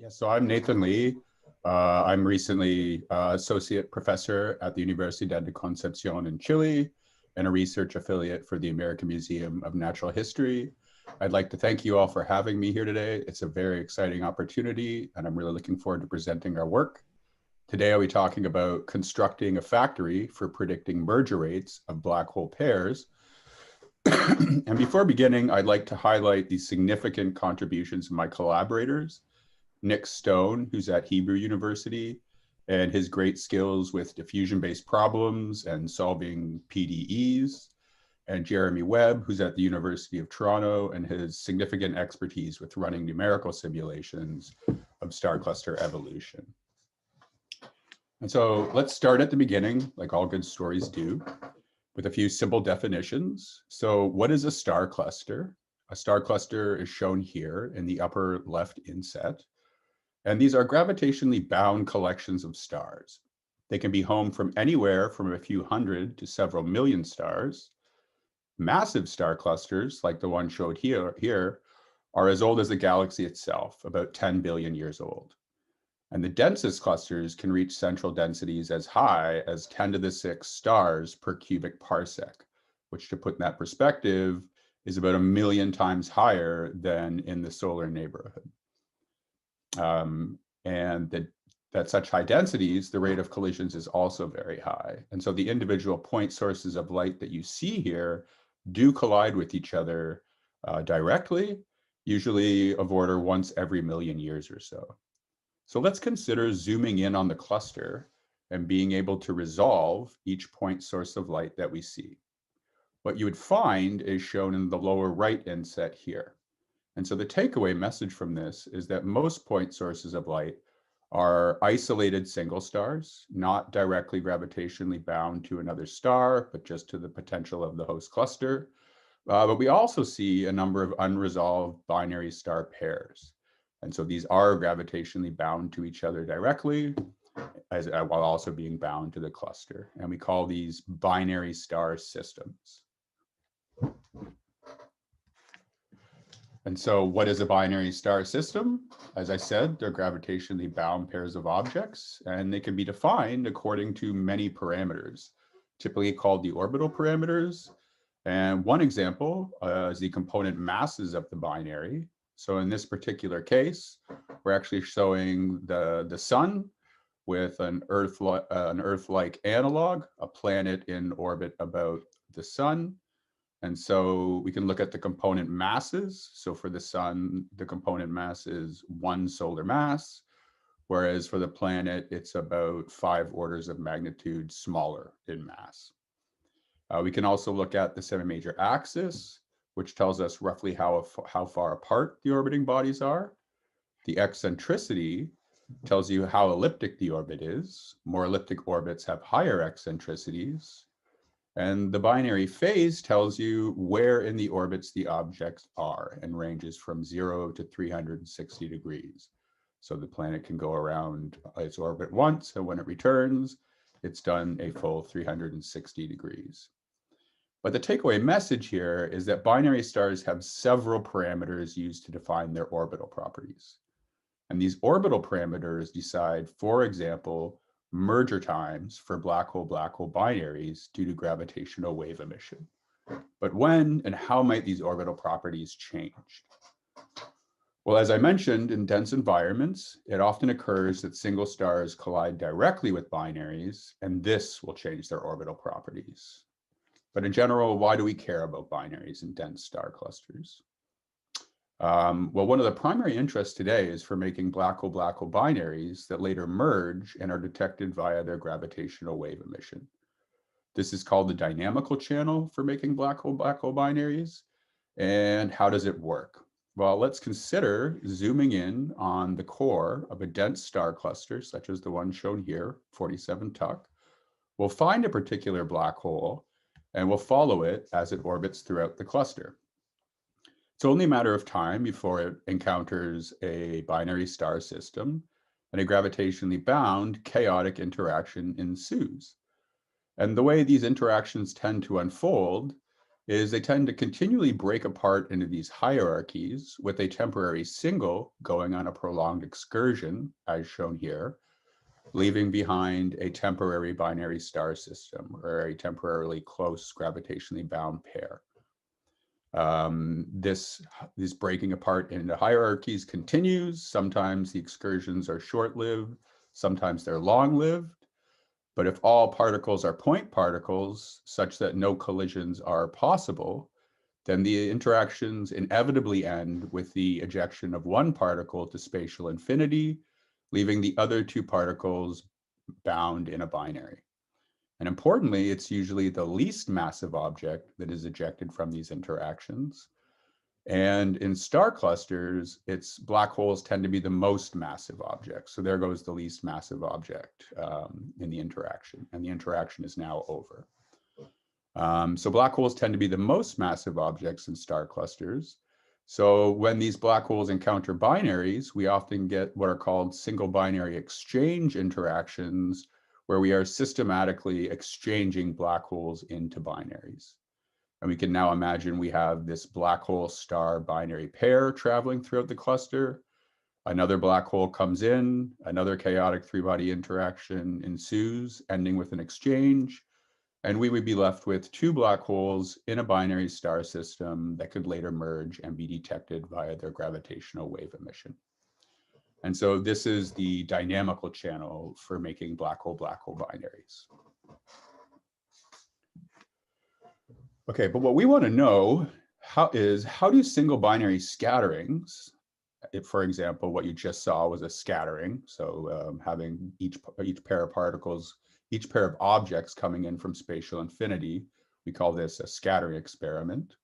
Yeah, so I'm Nathan Leigh. I'm recently associate professor at the Universidad de Concepción in Chile and a research affiliate for the American Museum of Natural History. I'd like to thank you all for having me here today. It's a very exciting opportunity, and I'm really looking forward to presenting our work. Today, I'll be talking about constructing a factory for predicting merger rates of black hole pairs. And before beginning, I'd like to highlight the significant contributions of my collaborators, Nick Stone, who's at Hebrew University, and his great skills with diffusion-based problems and solving PDEs, and Jeremy Webb, who's at the University of Toronto, and his significant expertise with running numerical simulations of star cluster evolution. And so let's start at the beginning, like all good stories do, with a few simple definitions. So what is a star cluster? A star cluster is shown here in the upper left inset. And these are gravitationally bound collections of stars. They can be home from anywhere from a few hundred to several million stars. Massive star clusters, like the one showed here, are as old as the galaxy itself, about 10 billion years old. And the densest clusters can reach central densities as high as 10 to the 6 stars per cubic parsec, which, to put in that perspective, is about 1 million times higher than in the solar neighborhood. At such high densities, the rate of collisions is also very high. And so the individual point sources of light that you see here do collide with each other directly, usually of order once every million years or so. So let's consider zooming in on the cluster and being able to resolve each point source of light that we see. What you would find is shown in the lower right inset here. And so the takeaway message from this is that most point sources of light are isolated single stars, not directly gravitationally bound to another star, but just to the potential of the host cluster. But we also see a number of unresolved binary star pairs. And so these are gravitationally bound to each other directly, while also being bound to the cluster. And we call these binary star systems. And so what is a binary star system? As I said, they're gravitationally bound pairs of objects, and they can be defined according to many parameters, typically called the orbital parameters. And one example is the component masses of the binary. So in this particular case, we're actually showing the sun with an Earth-like analog, a planet in orbit about the sun. And so we can look at the component masses. So for the sun, the component mass is 1 solar mass, whereas for the planet, it's about 5 orders of magnitude smaller in mass. We can also look at the semi-major axis, which tells us roughly how far apart the orbiting bodies are. The eccentricity tells you how elliptic the orbit is. More elliptic orbits have higher eccentricities. And the binary phase tells you where in the orbits the objects are and ranges from 0 to 360 degrees. So the planet can go around its orbit once, and when it returns, it's done a full 360 degrees. But the takeaway message here is that binary stars have several parameters used to define their orbital properties. And these orbital parameters decide, for example, merger times for black hole binaries due to gravitational wave emission. But when and how might these orbital properties change? Well, as I mentioned, in dense environments, it often occurs that single stars collide directly with binaries, and this will change their orbital properties. But in general, why do we care about binaries in dense star clusters? Well, one of the primary interests today is for making black hole binaries that later merge and are detected via their gravitational wave emission. This is called the dynamical channel for making black hole binaries. And how does it work? Well, let's consider zooming in on the core of a dense star cluster, such as the one shown here, 47 Tuc. We'll find a particular black hole, and we'll follow it as it orbits throughout the cluster. It's only a matter of time before it encounters a binary star system, and a gravitationally bound chaotic interaction ensues. And the way these interactions tend to unfold is they tend to continually break apart into these hierarchies, with a temporary single going on a prolonged excursion, as shown here, leaving behind a temporary binary star system or a temporarily close gravitationally bound pair. This breaking apart into hierarchies continues. Sometimes the excursions are short-lived, sometimes they're long-lived. But if all particles are point particles, such that no collisions are possible, then the interactions inevitably end with the ejection of one particle to spatial infinity, leaving the other two particles bound in a binary. And importantly, it's usually the least massive object that is ejected from these interactions. And in star clusters, its black holes tend to be the most massive objects. So there goes the least massive object in the interaction, and the interaction is now over. So black holes tend to be the most massive objects in star clusters. So when these black holes encounter binaries, we often get what are called single binary exchange interactions, where we are systematically exchanging black holes into binaries. And we can now imagine we have this black hole star binary pair traveling throughout the cluster. Another black hole comes in, another chaotic three-body interaction ensues, ending with an exchange. And we would be left with two black holes in a binary star system that could later merge and be detected via their gravitational wave emission. And so this is the dynamical channel for making black hole binaries. Okay, but what we want to know how do single binary scatterings, if, for example, what you just saw was a scattering, so having each pair of particles, each pair of objects coming in from spatial infinity, we call this a scattering experiment.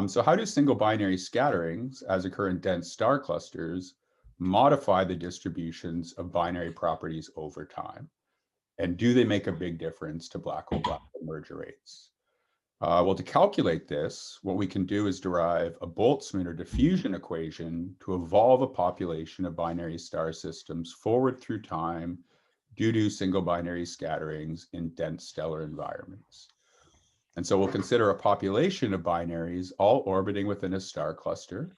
So how do single binary scatterings, as occur in dense star clusters, modify the distributions of binary properties over time? And do they make a big difference to black hole merger rates? Well, to calculate this, what we can do is derive a Boltzmann or diffusion equation to evolve a population of binary star systems forward through time due to single binary scatterings in dense stellar environments. And so we'll consider a population of binaries all orbiting within a star cluster.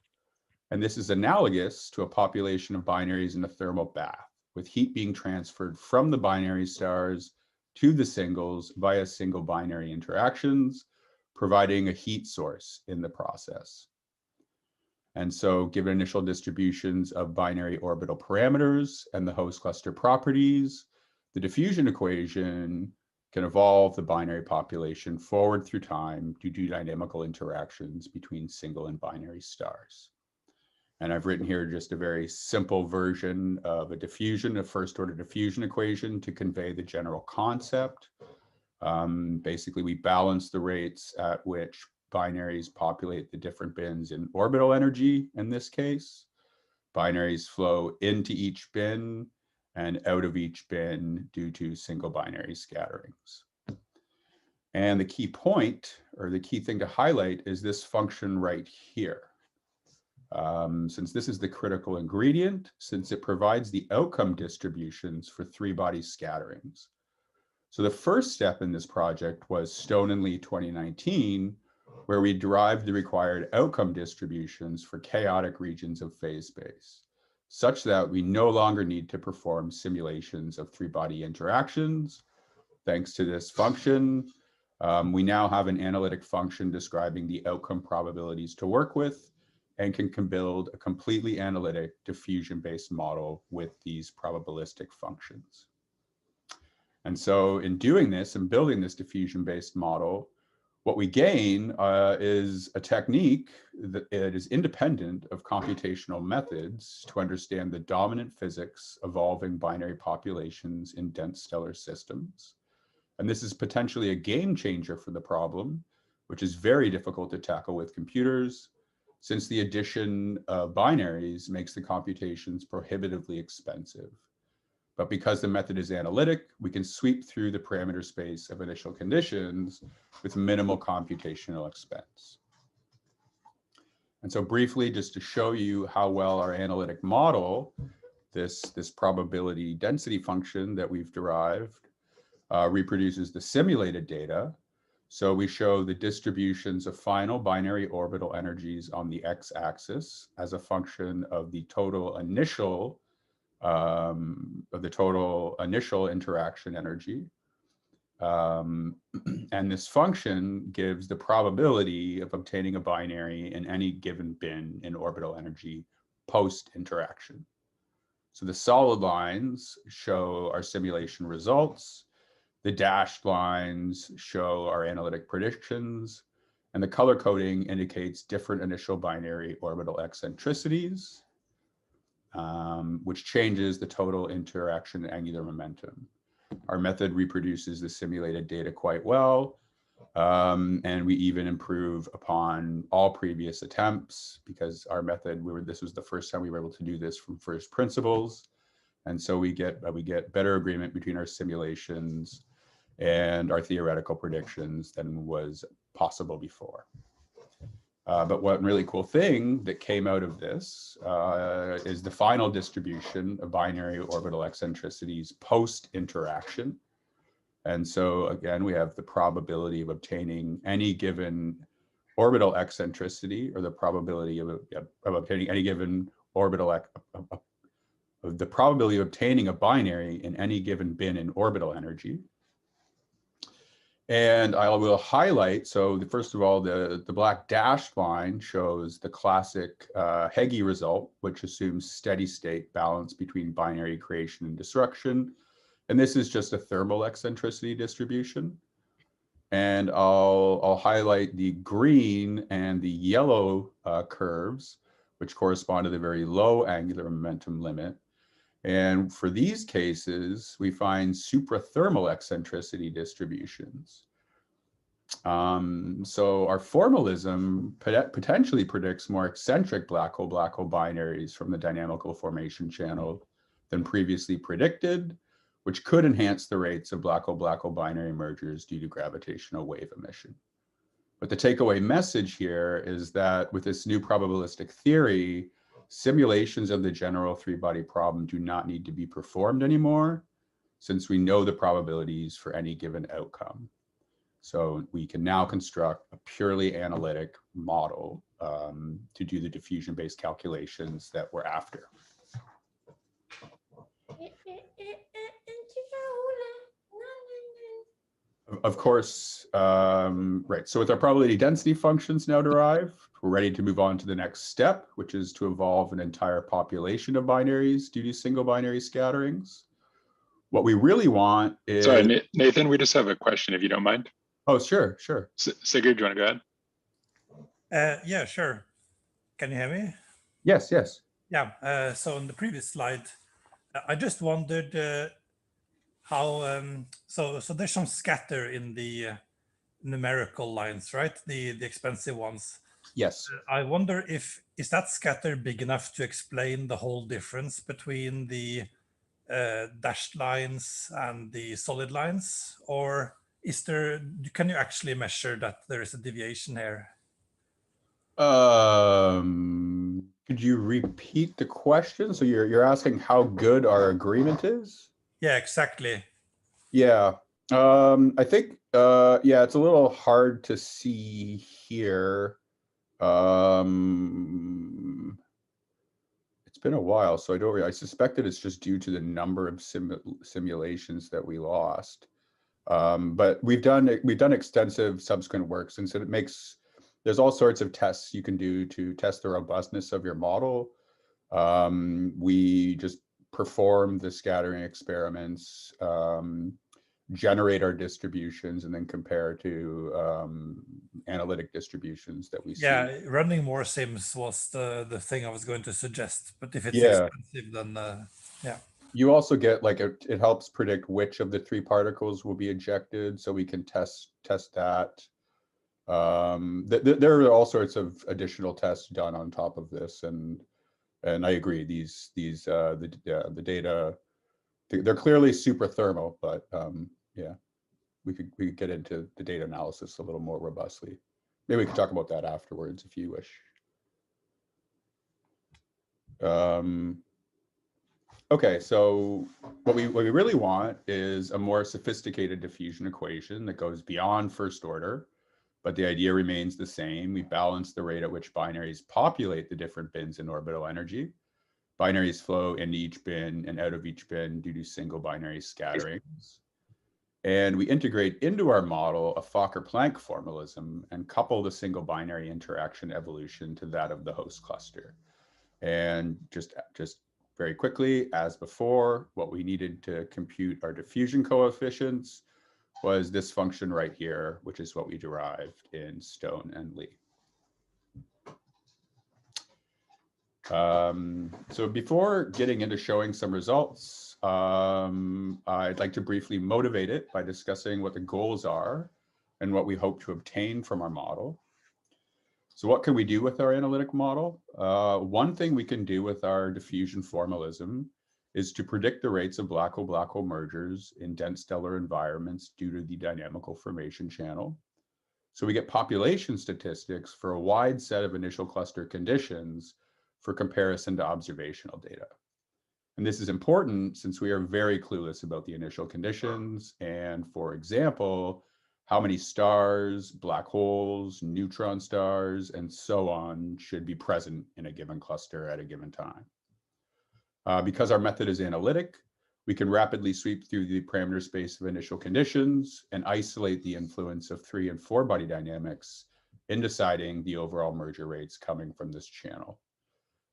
And this is analogous to a population of binaries in a thermal bath, with heat being transferred from the binary stars to the singles via single binary interactions, providing a heat source in the process. And so given initial distributions of binary orbital parameters and the host cluster properties, the diffusion equation can evolve the binary population forward through time due to dynamical interactions between single and binary stars. And I've written here just a very simple version of a first order diffusion equation to convey the general concept. Basically, we balance the rates at which binaries populate the different bins in orbital energy in this case. Binaries flow into each bin and out of each bin due to single binary scatterings. And the key point, or the key thing to highlight, is this function right here. Since this is the critical ingredient, since it provides the outcome distributions for three-body scatterings. So the first step in this project was Stone and Leigh 2019, where we derived the required outcome distributions for chaotic regions of phase space, such that we no longer need to perform simulations of three-body interactions. Thanks to this function, we now have an analytic function describing the outcome probabilities to work with, and can build a completely analytic diffusion-based model with these probabilistic functions. And so in doing this and building this diffusion-based model, what we gain is a technique that is independent of computational methods to understand the dominant physics evolving binary populations in dense stellar systems. And this is potentially a game changer for the problem, which is very difficult to tackle with computers, since the addition of binaries makes the computations prohibitively expensive. But because the method is analytic, we can sweep through the parameter space of initial conditions with minimal computational expense. And so briefly, just to show you how well our analytic model, this probability density function that we've derived, reproduces the simulated data. So we show the distributions of final binary orbital energies on the x-axis as a function of the total initial interaction energy. And this function gives the probability of obtaining a binary in any given bin in orbital energy post-interaction. So the solid lines show our simulation results, the dashed lines show our analytic predictions, and the color coding indicates different initial binary orbital eccentricities, which changes the total interaction angular momentum. Our method reproduces the simulated data quite well, and we even improve upon all previous attempts because our method, this was the first time we were able to do this from first principles. And so we get better agreement between our simulations and our theoretical predictions than was possible before. But one really cool thing that came out of this is the final distribution of binary orbital eccentricities post-interaction. And so again, we have the probability of obtaining any given orbital eccentricity, or the probability of obtaining any given orbital, the probability of obtaining a binary in any given bin in orbital energy. And I will highlight, so first of all, the black dashed line shows the classic Hegge result, which assumes steady state balance between binary creation and destruction. And this is just a thermal eccentricity distribution. And I'll highlight the green and the yellow curves, which correspond to the very low angular momentum limit. And for these cases, we find suprathermal eccentricity distributions. So our formalism potentially predicts more eccentric black hole binaries from the dynamical formation channel than previously predicted, which could enhance the rates of black hole binary mergers due to gravitational wave emission. But the takeaway message here is that with this new probabilistic theory, simulations of the general three-body problem do not need to be performed anymore, since we know the probabilities for any given outcome. So we can now construct a purely analytic model to do the diffusion-based calculations that we're after. Of course, right. So with our probability density functions now derived, we're ready to move on to the next step, which is to evolve an entire population of binaries due to single binary scatterings. What we really want is... Sorry, Nathan, we just have a question, if you don't mind. Oh, sure, sure. Sigurd, do you want to go ahead? Yeah, sure. Can you hear me? Yes, yes. Yeah, so on the previous slide, I just wondered how, so there's some scatter in the numerical lines, right? The expensive ones. Yes. I wonder is that scatter big enough to explain the whole difference between the dashed lines and the solid lines, or can you actually measure that there is a deviation here? Could you repeat the question? So you're asking how good our agreement is? Yeah, exactly. Yeah. I think yeah, it's a little hard to see here. It's been a while, so I suspect that it's just due to the number of simulations that we lost. But we've done extensive subsequent work, since there's all sorts of tests you can do to test the robustness of your model. We just perform the scattering experiments, generate our distributions, and then compare to analytic distributions that we see. Yeah, running more sims was the thing I was going to suggest, but if it's expensive, then yeah. You also get, like, it helps predict which of the three particles will be ejected, so we can test that. There are all sorts of additional tests done on top of this, and I agree, the data, they're clearly suprathermal, but yeah, we could get into the data analysis a little more robustly. Maybe we could talk about that afterwards if you wish. Okay, so what we really want is a more sophisticated diffusion equation that goes beyond first order, but the idea remains the same. We balance the rate at which binaries populate the different bins in orbital energy. Binaries flow into each bin and out of each bin due to single binary scatterings. And we integrate into our model a Fokker-Planck formalism and couple the single binary interaction evolution to that of the host cluster. And just very quickly, as before, what we needed to compute our diffusion coefficients was this function right here, which is what we derived in Stone and Leigh. So before getting into showing some results, I'd like to briefly motivate it by discussing what the goals are and what we hope to obtain from our model. So what can we do with our analytic model? One thing we can do with our diffusion formalism is to predict the rates of black hole mergers in dense stellar environments due to the dynamical formation channel. So we get population statistics for a wide set of initial cluster conditions for comparison to observational data. And this is important since we are very clueless about the initial conditions. And for example, how many stars, black holes, neutron stars, and so on should be present in a given cluster at a given time. Because our method is analytic, we can rapidly sweep through the parameter space of initial conditions and isolate the influence of 3 and 4 body dynamics in deciding the overall merger rates coming from this channel.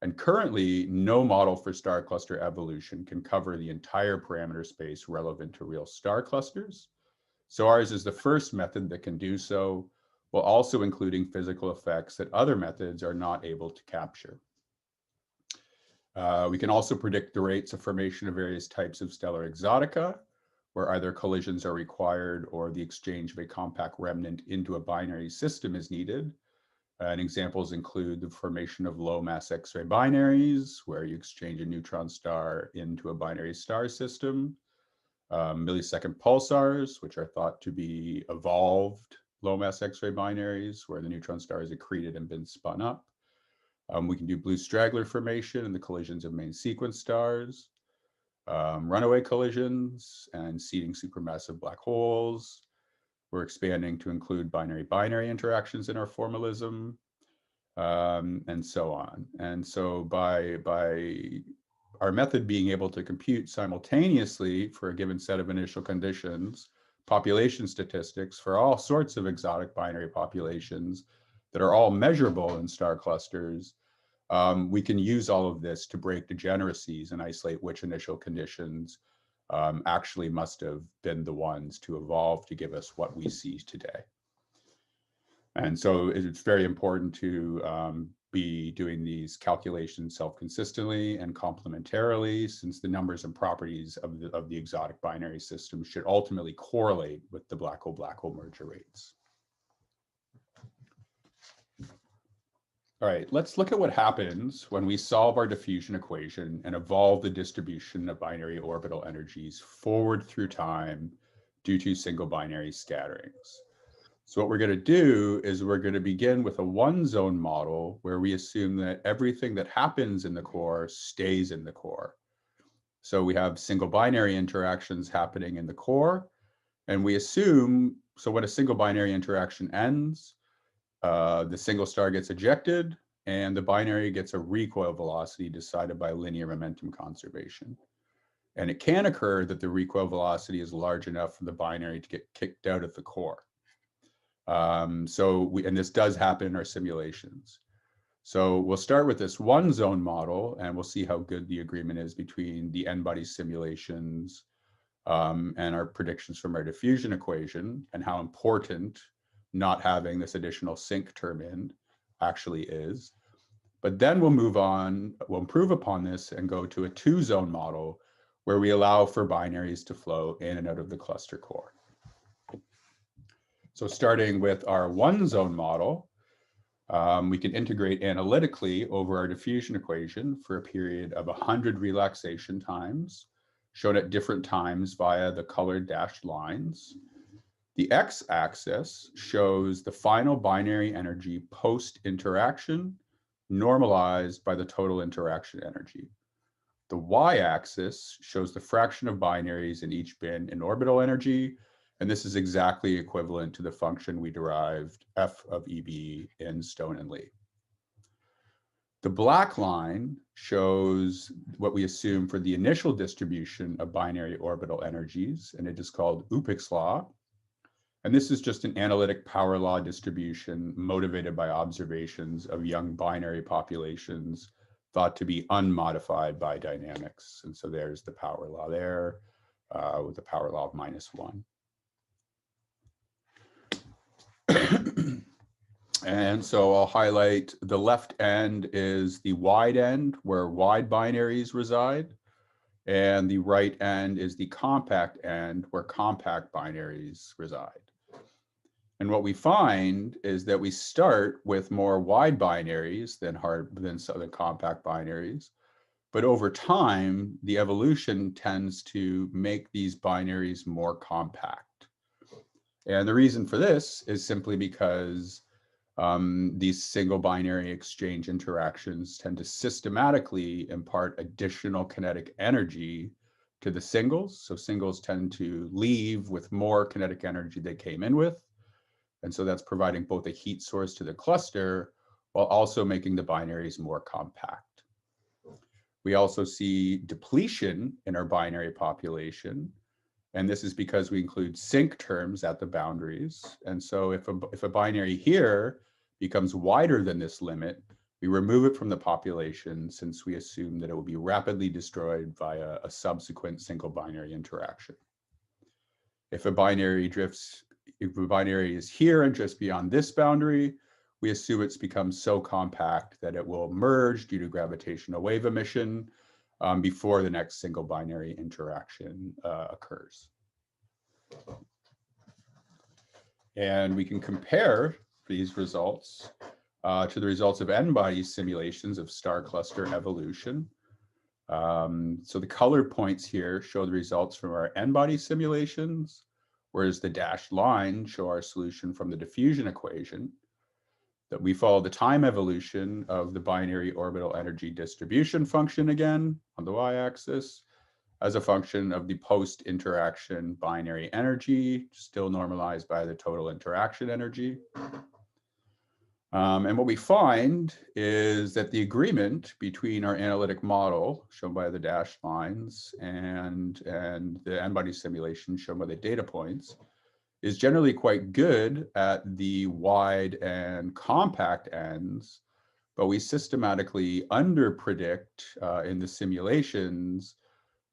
And currently, no model for star cluster evolution can cover the entire parameter space relevant to real star clusters. So ours is the first method that can do so, while also including physical effects that other methods are not able to capture. We can also predict the rates of formation of various types of stellar exotica, where either collisions are required or the exchange of a compact remnant into a binary system is needed. And examples include the formation of low mass X-ray binaries, where you exchange a neutron star into a binary star system, millisecond pulsars, which are thought to be evolved low mass X-ray binaries, where the neutron star is accreted and been spun up. We can do blue straggler formation in the collisions of main sequence stars, runaway collisions, and seeding supermassive black holes. We're expanding to include binary-binary interactions in our formalism, and so on. And so by our method being able to compute simultaneously for a given set of initial conditions, population statistics for all sorts of exotic binary populations that are all measurable in star clusters, we can use all of this to break degeneracies and isolate which initial conditions actually must have been the ones to evolve to give us what we see today. And so it's very important to be doing these calculations self-consistently and complementarily, since the numbers and properties of the exotic binary system should ultimately correlate with the black hole merger rates. All right, let's look at what happens when we solve our diffusion equation and evolve the distribution of binary orbital energies forward through time due to single binary scatterings. So what we're going to do is we're going to begin with a one-zone model where we assume that everything that happens in the core stays in the core. So we have single binary interactions happening in the core, and we assume, so when a single binary interaction ends, the single star gets ejected, and the binary gets a recoil velocity decided by linear momentum conservation. And it can occur that the recoil velocity is large enough for the binary to get kicked out of the core. And this does happen in our simulations. So we'll start with this one zone model, and we'll see how good the agreement is between the n-body simulations and our predictions from our diffusion equation, and how important not having this additional sinc term in actually is. But then we'll move on, we'll improve upon this and go to a two-zone model where we allow for binaries to flow in and out of the cluster core. So starting with our one-zone model, we can integrate analytically over our diffusion equation for a period of 100 relaxation times, shown at different times via the colored dashed lines. The x-axis shows the final binary energy post-interaction, normalized by the total interaction energy. The y-axis shows the fraction of binaries in each bin in orbital energy, and this is exactly equivalent to the function we derived f of EB in Stone and Leigh. The black line shows what we assume for the initial distribution of binary orbital energies, and it is called Upik's law. And this is just an analytic power law distribution motivated by observations of young binary populations thought to be unmodified by dynamics. And so there's the power law there with the power law of -1. And so I'll highlight the left end is the wide end where wide binaries reside. And the right end is the compact end where compact binaries reside. And what we find is that we start with more wide binaries than compact binaries. But over time, the evolution tends to make these binaries more compact. And the reason for this is simply because these single binary exchange interactions tend to systematically impart additional kinetic energy to the singles. So singles tend to leave with more kinetic energy they came in with. And so that's providing both a heat source to the cluster while also making the binaries more compact. We also see depletion in our binary population. And this is because we include sink terms at the boundaries. And so if a binary here becomes wider than this limit, we remove it from the population since we assume that it will be rapidly destroyed via a subsequent single binary interaction. If a binary is here and just beyond this boundary, we assume it's become so compact that it will merge due to gravitational wave emission before the next single binary interaction occurs. And we can compare these results to the results of n-body simulations of star cluster evolution. So the colored points here show the results from our n-body simulations, whereas the dashed lines show our solution from the diffusion equation. That we follow the time evolution of the binary orbital energy distribution function again on the y-axis as a function of the post-interaction binary energy, still normalized by the total interaction energy. And what we find is that the agreement between our analytic model, shown by the dashed lines, and the n-body simulation, shown by the data points, is generally quite good at the wide and compact ends, but we systematically underpredict in the simulations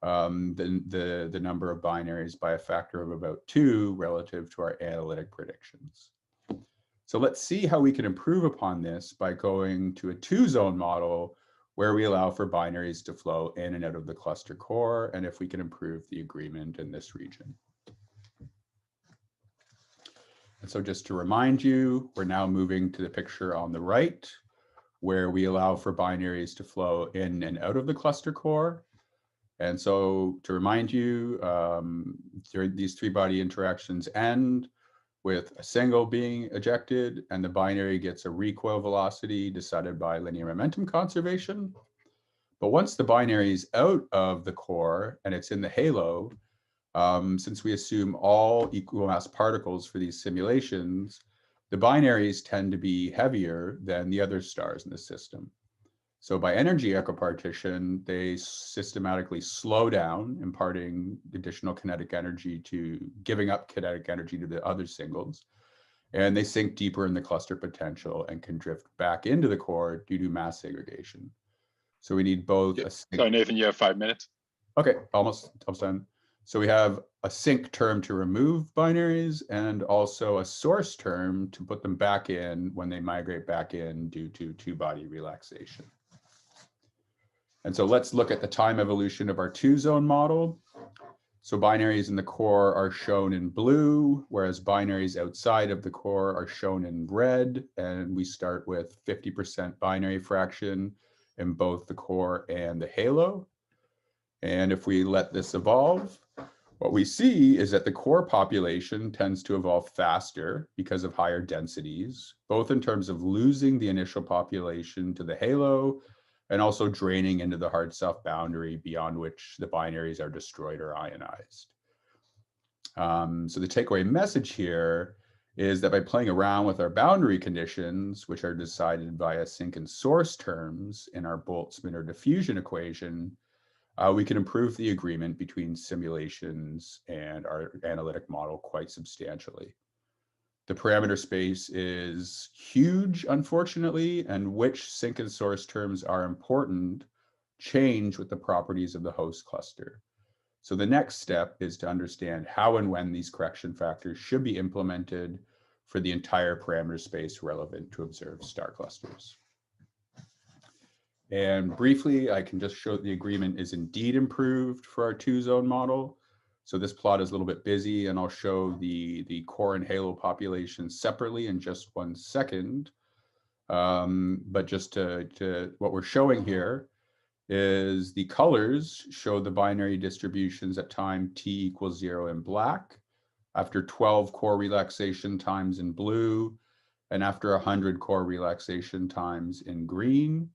the number of binaries by a factor of about 2 relative to our analytic predictions. So let's see how we can improve upon this by going to a 2-zone model where we allow for binaries to flow in and out of the cluster core, and if we can improve the agreement in this region. And so just to remind you, we're now moving to the picture on the right, where we allow for binaries to flow in and out of the cluster core. And so to remind you, these 3-body interactions end with a single being ejected, and the binary gets a recoil velocity decided by linear momentum conservation. But once the binary is out of the core and it's in the halo, since we assume all equal mass particles for these simulations, the binaries tend to be heavier than the other stars in the system. So by energy equipartition, they systematically slow down, imparting additional kinetic energy giving up kinetic energy to the other singles. And they sink deeper in the cluster potential and can drift back into the core due to mass segregation. So we need both. Sorry, Nathan, you have 5 minutes. Okay, almost done. So we have a sink term to remove binaries and also a source term to put them back in when they migrate back in due to 2-body relaxation. And so let's look at the time evolution of our 2-zone model. So binaries in the core are shown in blue, whereas binaries outside of the core are shown in red. And we start with 50% binary fraction in both the core and the halo. And if we let this evolve, what we see is that the core population tends to evolve faster because of higher densities, both in terms of losing the initial population to the halo, and also draining into the hard soft boundary beyond which the binaries are destroyed or ionized. So the takeaway message here is that by playing around with our boundary conditions, which are decided via sink and source terms in our Boltzmann diffusion equation, we can improve the agreement between simulations and our analytic model quite substantially. The parameter space is huge, unfortunately, and which sink and source terms are important change with the properties of the host cluster. So the next step is to understand how and when these correction factors should be implemented for the entire parameter space relevant to observed star clusters. And briefly, I can just show the agreement is indeed improved for our two-zone model. So this plot is a little bit busy, and I'll show the core and halo populations separately in just 1 second. But just to what we're showing here is the colors show the binary distributions at time t equals 0 in black, after 12 core relaxation times in blue, and after 100 core relaxation times in green.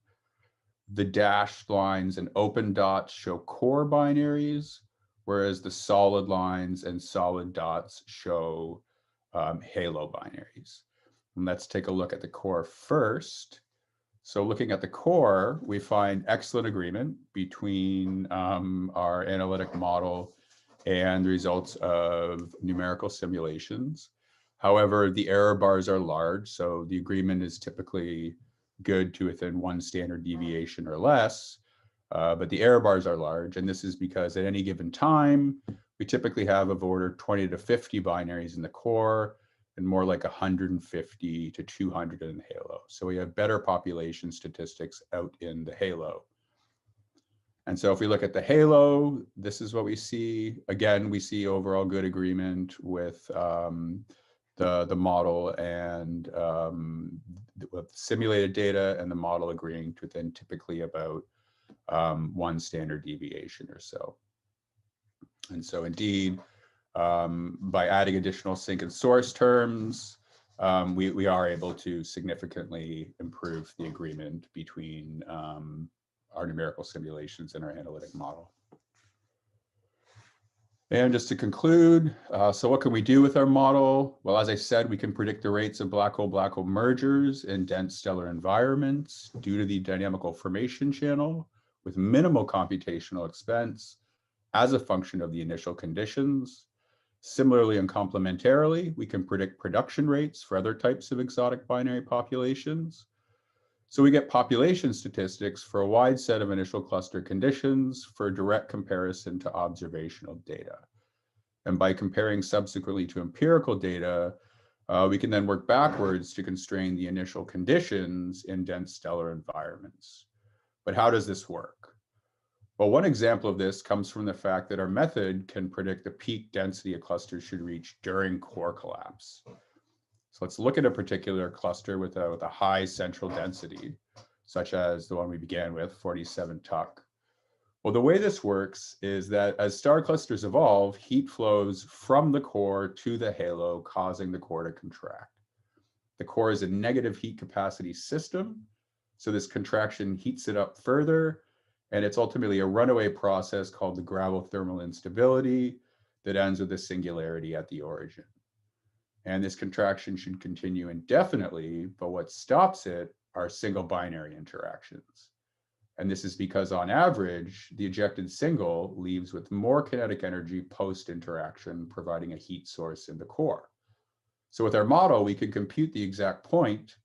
The dashed lines and open dots show core binaries, whereas the solid lines and solid dots show halo binaries. And let's take a look at the core first. So looking at the core, we find excellent agreement between our analytic model and the results of numerical simulations. However, the error bars are large, so the agreement is typically good to within 1 standard deviation or less, but the error bars are large, and this is because at any given time, we typically have of order 20 to 50 binaries in the core, and more like 150 to 200 in the halo. So we have better population statistics out in the halo. And so if we look at the halo, this is what we see. Again, we see overall good agreement with the model and with simulated data and the model agreeing to within typically about 1 standard deviation or so. And so indeed, by adding additional sink and source terms, we are able to significantly improve the agreement between our numerical simulations and our analytic model. And just to conclude, so what can we do with our model? Well, as I said, we can predict the rates of black hole mergers in dense stellar environments due to the dynamical formation channel with minimal computational expense as a function of the initial conditions. Similarly and complementarily, we can predict production rates for other types of exotic binary populations. So we get population statistics for a wide set of initial cluster conditions for direct comparison to observational data. And by comparing subsequently to empirical data, we can then work backwards to constrain the initial conditions in dense stellar environments. But how does this work? Well, one example of this comes from the fact that our method can predict the peak density a cluster should reach during core collapse. So let's look at a particular cluster with a high central density, such as the one we began with, 47 Tuc. Well, the way this works is that as star clusters evolve, heat flows from the core to the halo, causing the core to contract. The core is a negative heat capacity system, so this contraction heats it up further, and it's ultimately a runaway process called the gravel thermal instability that ends with a singularity at the origin. And this contraction should continue indefinitely, but what stops it are single binary interactions. And this is because on average, the ejected single leaves with more kinetic energy post-interaction, providing a heat source in the core. So with our model, we can compute the exact point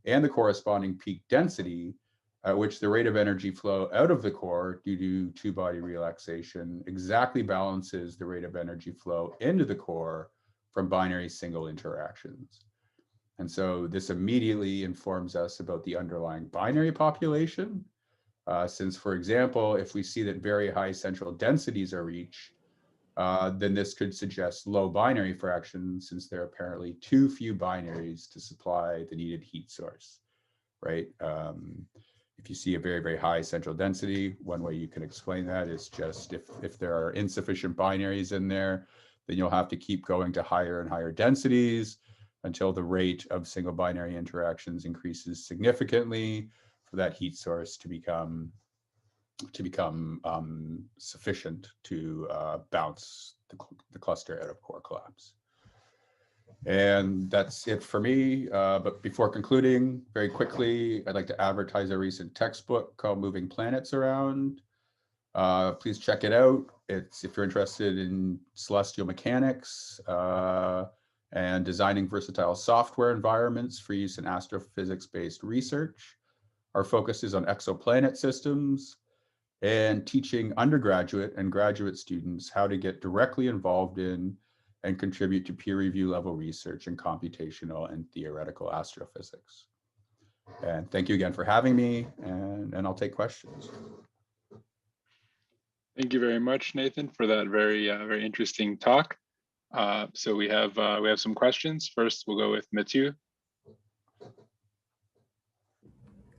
and the corresponding peak density at which the rate of energy flow out of the core due to two-body relaxation exactly balances the rate of energy flow into the core from binary single interactions. And so this immediately informs us about the underlying binary population, since, for example, if we see that very high central densities are reached, then this could suggest low binary fractions, since there are apparently too few binaries to supply the needed heat source, right? If you see a very, very high central density, one way you can explain that is just if there are insufficient binaries in there, then you'll have to keep going to higher and higher densities until the rate of single binary interactions increases significantly that heat source to become sufficient to bounce the cluster out of core collapse. And that's it for me. But before concluding, very quickly, I'd like to advertise a recent textbook called Moving Planets Around. Please check it out. It's if you're interested in celestial mechanics and designing versatile software environments for use in astrophysics-based research. Our focus is on exoplanet systems and teaching undergraduate and graduate students how to get directly involved in and contribute to peer review level research in computational and theoretical astrophysics. And thank you again for having me, and I'll take questions. Thank you very much, Nathan, for that very interesting talk. So we have some questions. First, we'll go with Mathieu.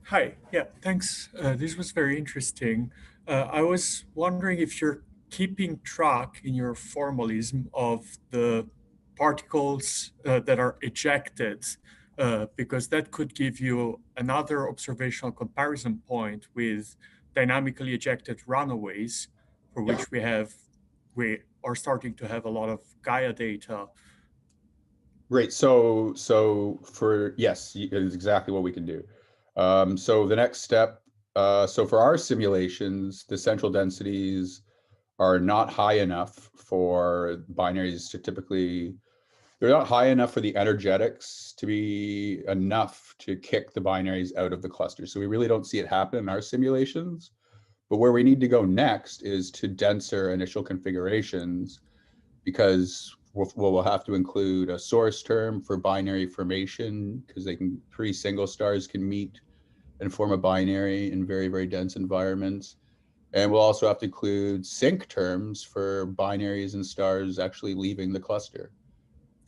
Hi, yeah, thanks. This was very interesting. I was wondering if you're keeping track in your formalism of the particles that are ejected, because that could give you another observational comparison point with dynamically ejected runaways, for which we are starting to have a lot of Gaia data. Great. So for, yes, it's exactly what we can do. So the next step, so for our simulations, the central densities are not high enough for binaries to typically, they're not high enough for the energetics to be enough to kick the binaries out of the cluster. So we really don't see it happen in our simulations. But where we need to go next is to denser initial configurations, because we'll have to include a source term for binary formation, because three single stars can meet and form a binary in very, very dense environments. And we'll also have to include sync terms for binaries and stars actually leaving the cluster.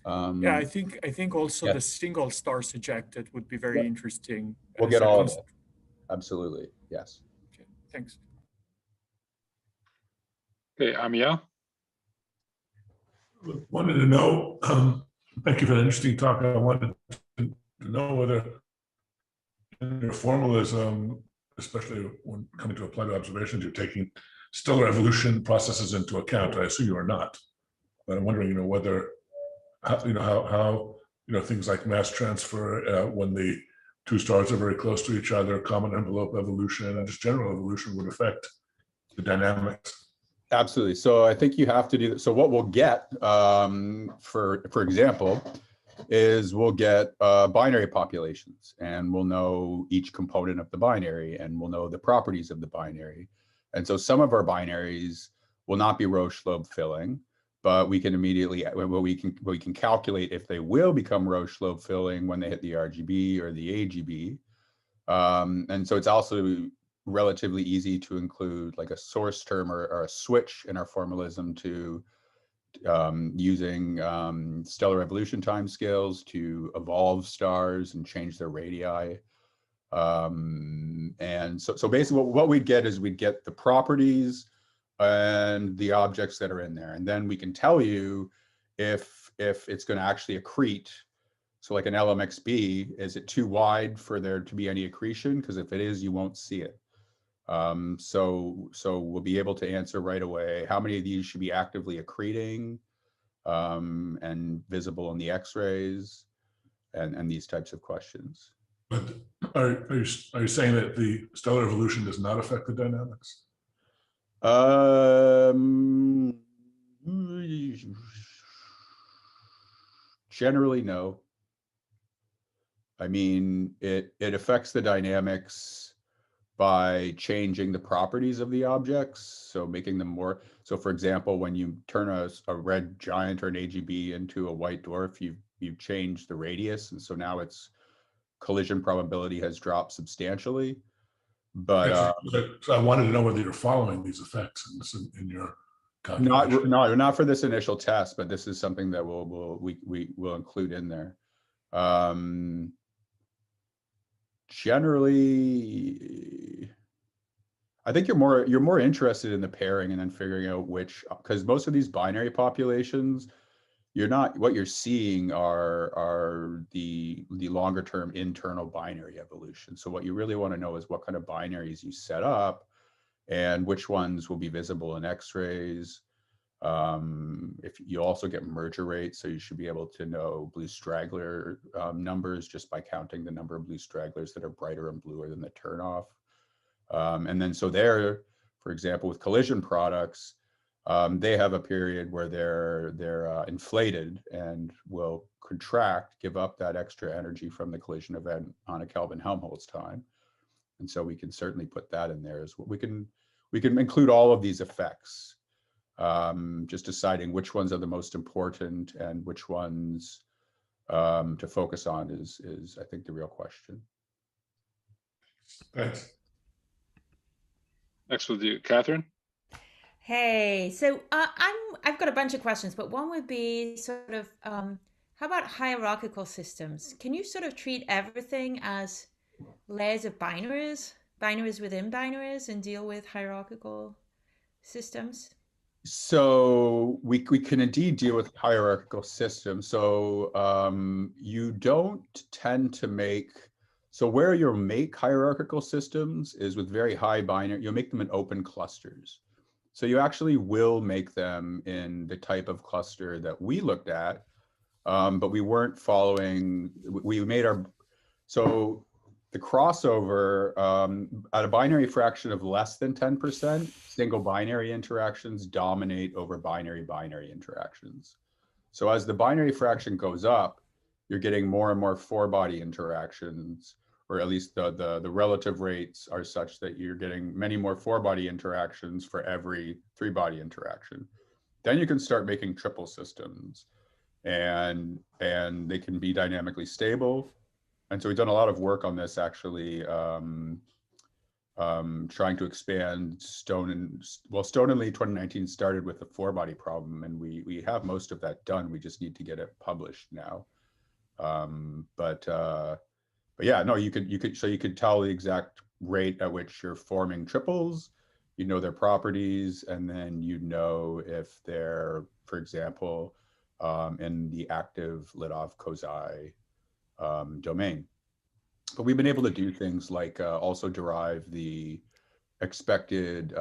Yeah, I think also yeah. the single stars ejected would be very interesting. We'll get all of it. Absolutely, yes. Okay, thanks. Okay, Amiel. Wanted to know, thank you for the interesting talk. I wanted to know whether in your formalism, especially when coming to apply to observations, you're taking stellar evolution processes into account. I assume you are not, but I'm wondering, whether, how things like mass transfer when the two stars are very close to each other, common envelope evolution, and just general evolution would affect the dynamics. Absolutely. So I think you have to do, so what we'll get, for example, is we'll get binary populations, and we'll know each component of the binary, and we'll know the properties of the binary. And so some of our binaries will not be Roche-Loeb filling, but we can immediately, we can calculate if they will become Roche-Loeb filling when they hit the RGB or the AGB. And so it's also relatively easy to include like a source term or a switch in our formalism to using stellar evolution timescales to evolve stars and change their radii. And so basically what we'd get is we'd get the properties and the objects that are in there. And then we can tell you if it's going to actually accrete. So like an LMXB, is it too wide for there to be any accretion? Because if it is, you won't see it. So we'll be able to answer right away how many of these should be actively accreting and visible in the X-rays and these types of questions. But are you saying that the stellar evolution does not affect the dynamics? Generally, no. I mean, it affects the dynamics by changing the properties of the objects, so making them more. So, for example, when you turn a red giant or an AGB into a white dwarf, you've changed the radius, and so now its collision probability has dropped substantially. But so I wanted to know whether you're following these effects in your calculation. not for this initial test, but this is something that we will include in there. Generally, I think you're more interested in the pairing and then figuring out which, because most of these binary populations, what you're seeing are the longer term internal binary evolution. So what you really want to know is what kind of binaries you set up and which ones will be visible in X-rays. If you also get merger rates, so you should be able to know blue straggler numbers just by counting the number of blue stragglers that are brighter and bluer than the turnoff. And then so there, for example, with collision products, they have a period where they're inflated and will contract, give up that extra energy from the collision event on a Kelvin-Helmholtz time. And so we can certainly put that in there as well. We can include all of these effects. Just deciding which ones are the most important and which ones to focus on is I think the real question. Thanks. Next we'll do Catherine. Hey, so I've got a bunch of questions, but one would be sort of how about hierarchical systems? Can you sort of treat everything as layers of binaries within binaries, and deal with hierarchical systems? So we can indeed deal with hierarchical systems. So you don't tend to make, so where you'll make hierarchical systems is with very high binary, you'll make them in open clusters. So you actually will make them in the type of cluster that we looked at, but we weren't following, we made our, so the crossover at a binary fraction of less than 10%, single binary interactions dominate over binary interactions. So as the binary fraction goes up, you're getting more and more four-body interactions, or at least the relative rates are such that you're getting many more four-body interactions for every three-body interaction. Then you can start making triple systems, and they can be dynamically stable. And so we've done a lot of work on this, actually, trying to expand Stone and Leigh 2019 started with the four-body problem, and we have most of that done. We just need to get it published now. But yeah, no, you could tell the exact rate at which you're forming triples, you know their properties, and then you know if they're, for example, in the active Lidov-Kozai domain. But we've been able to do things like also derive the expected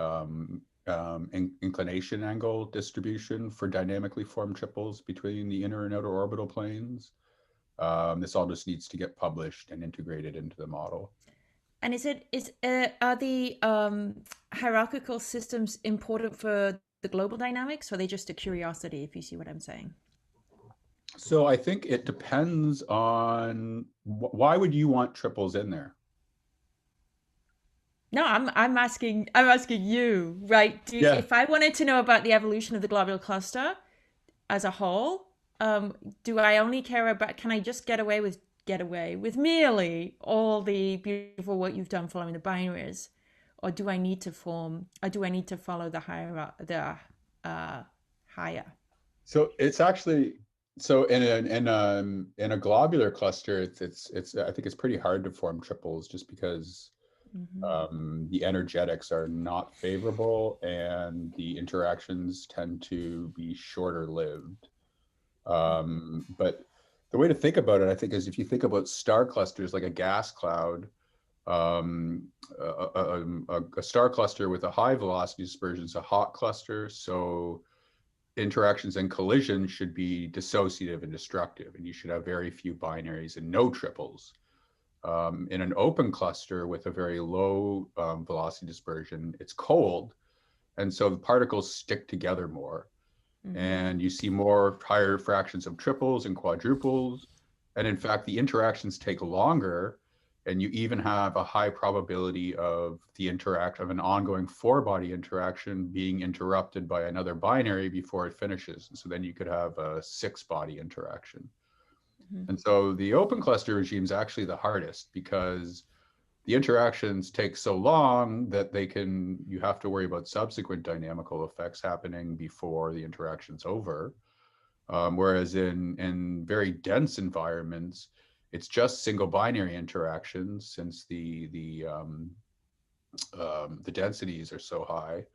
inclination angle distribution for dynamically formed triples between the inner and outer orbital planes. This all just needs to get published and integrated into the model. And are the hierarchical systems important for the global dynamics, or are they just a curiosity, if you see what I'm saying? So I think it depends on why would you want triples in there? No, I'm asking you, right? If I wanted to know about the evolution of the globular cluster as a whole, do I only care about, can I just get away with merely all the beautiful work you've done following the binaries, or do I need to follow the higher? So it's actually, so in a globular cluster, it's I think it's pretty hard to form triples just because the energetics are not favorable and the interactions tend to be shorter lived. But the way to think about it, I think, is if you think about star clusters like a gas cloud, a star cluster with a high velocity dispersion is a hot cluster. So interactions and collisions should be dissociative and destructive, and you should have very few binaries and no triples. In an open cluster with a very low velocity dispersion, it's cold, and so the particles stick together more. And you see more higher fractions of triples and quadruples. And in fact, the interactions take longer, and you even have a high probability of an ongoing four-body interaction being interrupted by another binary before it finishes. And so then you could have a six-body interaction. And so the open cluster regime is actually the hardest because the interactions take so long that you have to worry about subsequent dynamical effects happening before the interaction's over. Whereas in very dense environments, it's just single binary interactions, since the densities are so high.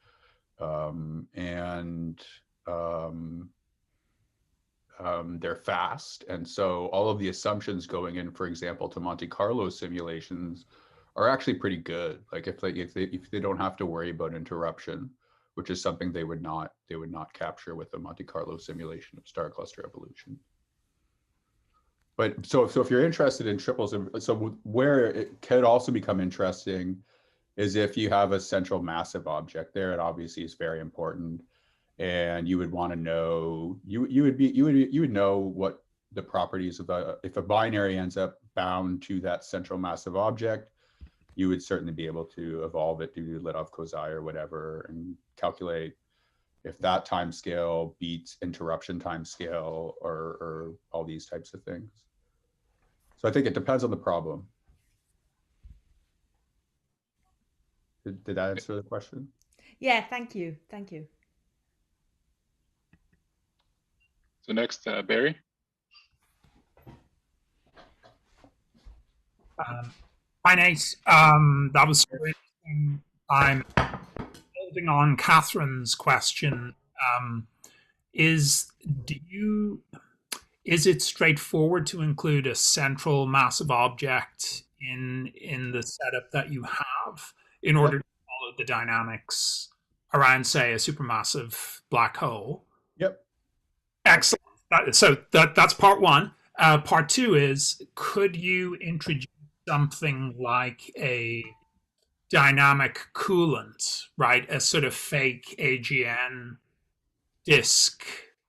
they're fast. And so all of the assumptions going in, for example, to Monte Carlo simulations are actually pretty good. Like if they don't have to worry about interruption, which is something they would not capture with a Monte Carlo simulation of star cluster evolution. But so if you're interested in triples, so where it could also become interesting is if you have a central massive object there, it obviously is very important. And you would want to know, you would know what the properties of if a binary ends up bound to that central massive object, you would certainly be able to evolve it due to Letov-Kozai or whatever, and calculate if that time scale beats interruption time scale or all these types of things. So I think it depends on the problem. Did that answer the question? Yeah, thank you. Thank you. So next, Barry. Hi, Nate. That was so interesting. I'm building on Catherine's question. Is it straightforward to include a central massive object in the setup that you have in order to follow the dynamics around, say, a supermassive black hole? Yep. Excellent. So that's part one. Part two is, could you introduce something like a dynamic coolant, right? A sort of fake AGN disk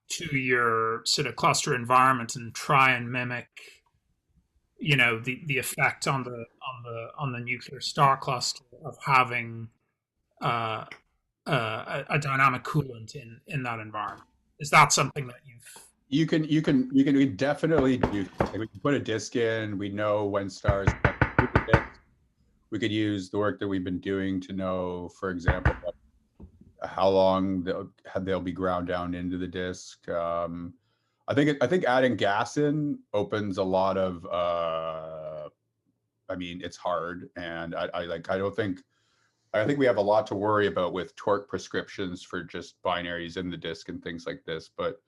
to your sort of cluster environment and try and mimic, you know, the effect on the nuclear star cluster of having a dynamic coolant in that environment. Is that something that you can definitely do? We can put a disk in. We know when stars. We could use the work that we've been doing to know, for example, how long they'll be ground down into the disk. I think adding gas in opens a lot of. I mean, it's hard, and I think we have a lot to worry about with torque prescriptions for just binaries in the disk and things like this. But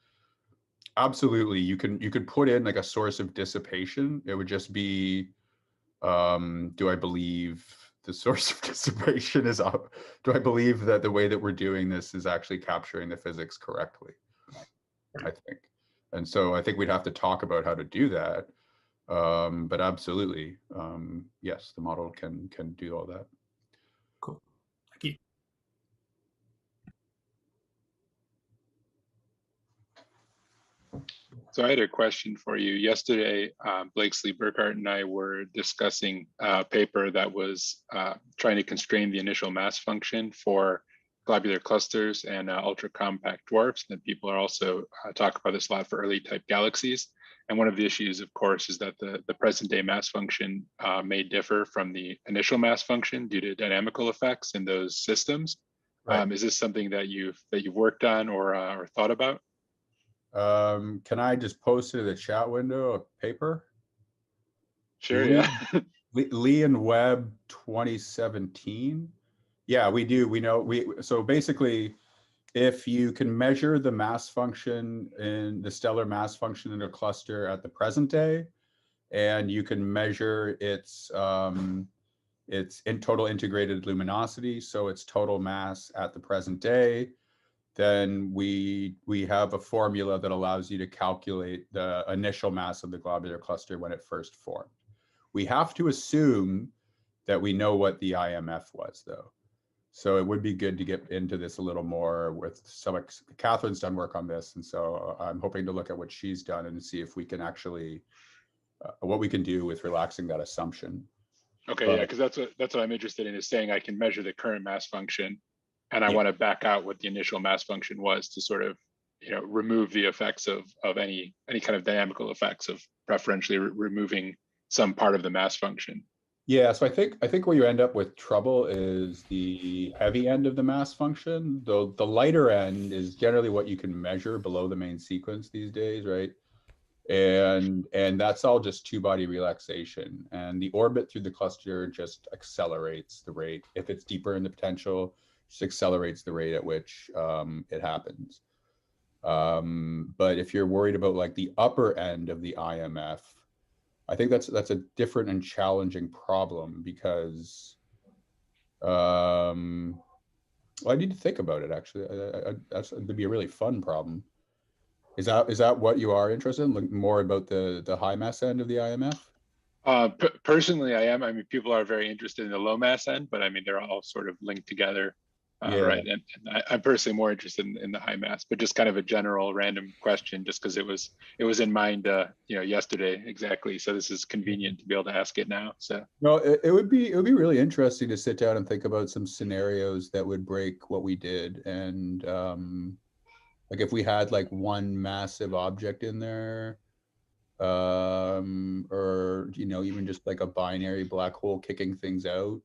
absolutely, you could put in like a source of dissipation. It would just be, do I believe the source of dissipation is up? Do I believe that the way that we're doing this is actually capturing the physics correctly? I think. And so I think we'd have to talk about how to do that. But absolutely, yes, the model can do all that. Cool. Thank you. So I had a question for you. Yesterday, Blakesley Burkhart and I were discussing a paper that was trying to constrain the initial mass function for globular clusters and ultra compact dwarfs. And people are also talk about this a lot for early type galaxies. And one of the issues, of course, is that the present day mass function may differ from the initial mass function due to dynamical effects in those systems. Right. Is this something that you've worked on or thought about? Can I just post it in the chat window a paper? Sure, Leigh, yeah. Leigh and Webb 2017. Yeah, we do. We know so basically, if you can measure the mass function in the stellar mass function in a cluster at the present day, and you can measure its in total integrated luminosity, so its total mass at the present day, then we have a formula that allows you to calculate the initial mass of the globular cluster when it first formed. We have to assume that we know what the IMF was, though. So it would be good to get into this a little more with some. Catherine's done work on this, and so I'm hoping to look at what she's done and see if we can actually what we can do with relaxing that assumption. Okay, yeah, because that's what I'm interested in, is saying I can measure the current mass function, and I want to back out what the initial mass function was to sort of, you know, remove the effects of any kind of dynamical effects of preferentially removing some part of the mass function. Yeah, so I think where you end up with trouble is the heavy end of the mass function. Though the lighter end is generally what you can measure below the main sequence these days, right? And that's all just two-body relaxation. And the orbit through the cluster just accelerates the rate. If it's deeper in the potential, just accelerates the rate at which it happens. But if you're worried about like the upper end of the IMF, I think that's a different and challenging problem because well, I need to think about it actually. That'd be a really fun problem. Is that what you are interested in? Like more about the high mass end of the IMF? Personally, I am. I mean, people are very interested in the low mass end, but I mean, they're all sort of linked together, Yeah. right? And I'm personally more interested in the high mass, but just kind of a general random question, just because it was in mind, yesterday exactly. So this is convenient to be able to ask it now. So No, it would be really interesting to sit down and think about some scenarios that would break what we did, and like if we had like one massive object in there, or even just like a binary black hole kicking things out,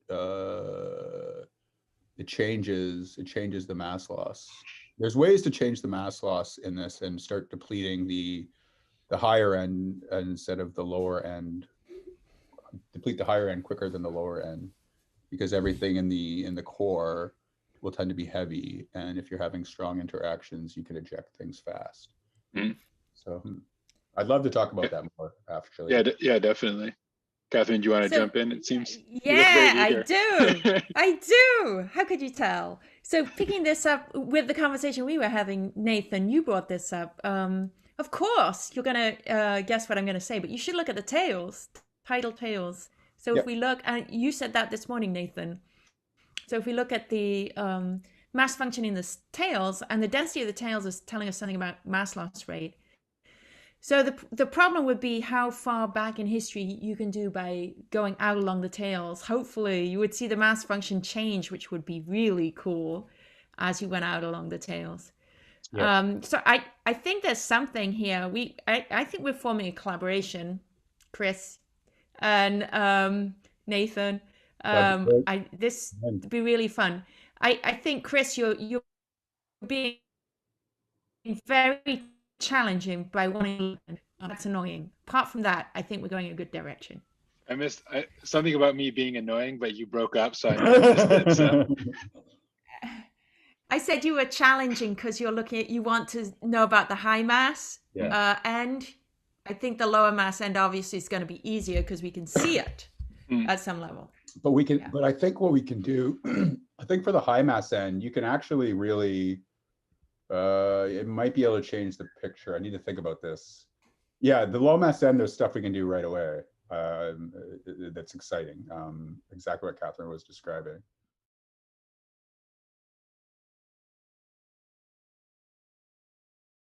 it changes the mass loss. There's ways to change the mass loss in this and start depleting the higher end instead of the lower end. Deplete the higher end quicker than the lower end, because everything in the core will tend to be heavy, and if you're having strong interactions, you can eject things fast. So I'd love to talk about that more, actually. Yeah, definitely. Catherine, do you want to jump in? It seems yeah, I do. I do. How could you tell? So picking this up with the conversation we were having, Nathan, you brought this up. Of course, you're going to guess what I'm going to say, but you should look at the tails, tidal tails. So if we look, and you said that this morning, Nathan. So if we look at the mass function in the tails, and the density of the tails is telling us something about mass loss rate. So the problem would be how far back in history you can do by going out along the tails. Hopefully you would see the mass function change, which would be really cool as you went out along the tails. Yeah. So I think there's something here. I think we're forming a collaboration, Chris and Nathan. This would be really fun. I think, Chris, you're being very challenging by wanting. That's annoying. Apart from that, I think we're going in a good direction. I missed something about me being annoying, but you broke up, so I missed it. So. I said you were challenging because you want to know about the high mass end. I think the lower mass end obviously is going to be easier because we can see it at some level. But we can. But I think what we can do, I think for the high mass end, you can actually really. It might be able to change the picture. I need to think about this. Yeah, the low mass end, there's stuff we can do right away. That's exciting. Exactly what Catherine was describing.